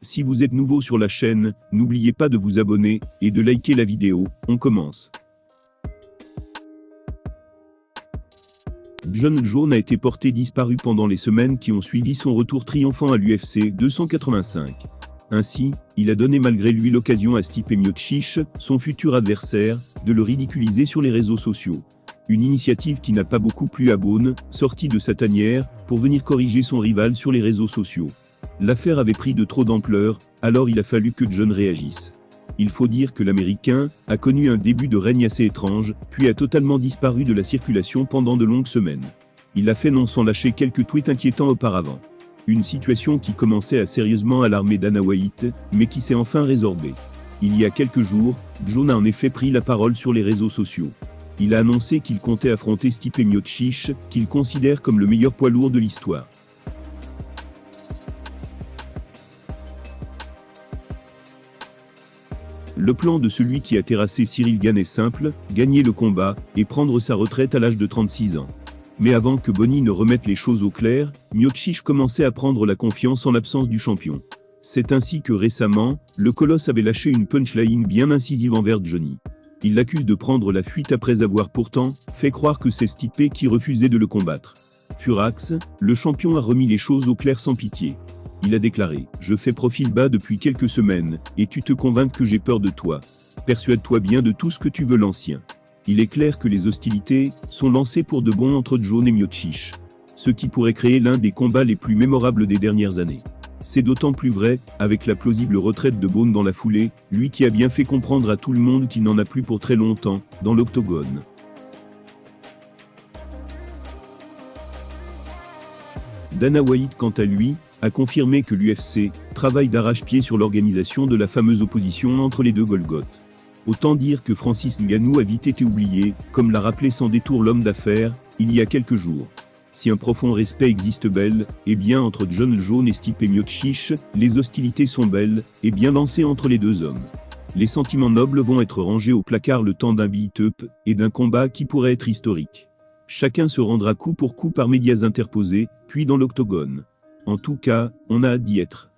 Si vous êtes nouveau sur la chaîne, n'oubliez pas de vous abonner et de liker la vidéo. On commence. Jon Jones a été porté disparu pendant les semaines qui ont suivi son retour triomphant à l'UFC 285. Ainsi, il a donné malgré lui l'occasion à Stipe Miocic, son futur adversaire, de le ridiculiser sur les réseaux sociaux. Une initiative qui n'a pas beaucoup plu à Bones, sorti de sa tanière, pour venir corriger son rival sur les réseaux sociaux. L'affaire avait pris de trop d'ampleur, alors il a fallu que Jon réagisse. Il faut dire que l'Américain a connu un début de règne assez étrange, puis a totalement disparu de la circulation pendant de longues semaines. Il l'a fait non sans lâcher quelques tweets inquiétants auparavant. Une situation qui commençait à sérieusement alarmer Dana White, mais qui s'est enfin résorbée. Il y a quelques jours, Jon a en effet pris la parole sur les réseaux sociaux. Il a annoncé qu'il comptait affronter Stipe Miocic, qu'il considère comme le meilleur poids lourd de l'histoire. Le plan de celui qui a terrassé Cyril Gane est simple, gagner le combat et prendre sa retraite à l'âge de 36 ans. Mais avant que Bonnie ne remette les choses au clair, Miocic commençait à prendre la confiance en l'absence du champion. C'est ainsi que récemment, le colosse avait lâché une punchline bien incisive envers Johnny. Il l'accuse de prendre la fuite après avoir pourtant fait croire que c'est Stipe qui refusait de le combattre. Furax, le champion a remis les choses au clair sans pitié. Il a déclaré « Je fais profil bas depuis quelques semaines, et tu te convaincs que j'ai peur de toi. Persuade-toi bien de tout ce que tu veux l'ancien. » Il est clair que les hostilités sont lancées pour de bon entre Jon et Miocic, ce qui pourrait créer l'un des combats les plus mémorables des dernières années. C'est d'autant plus vrai, avec la plausible retraite de Bones dans la foulée, lui qui a bien fait comprendre à tout le monde qu'il n'en a plus pour très longtemps, dans l'octogone. Dana White, quant à lui, a confirmé que l'UFC travaille d'arrache-pied sur l'organisation de la fameuse opposition entre les deux Golgoths. Autant dire que Francis Ngannou a vite été oublié, comme l'a rappelé sans détour l'homme d'affaires, il y a quelques jours. Si un profond respect existe eh bien entre Jon Jones et Stipe Miocic, les hostilités sont belles et bien lancées entre les deux hommes. Les sentiments nobles vont être rangés au placard le temps d'un beat-up et d'un combat qui pourrait être historique. Chacun se rendra coup pour coup par médias interposés, puis dans l'octogone. En tout cas, on a hâte d'y être.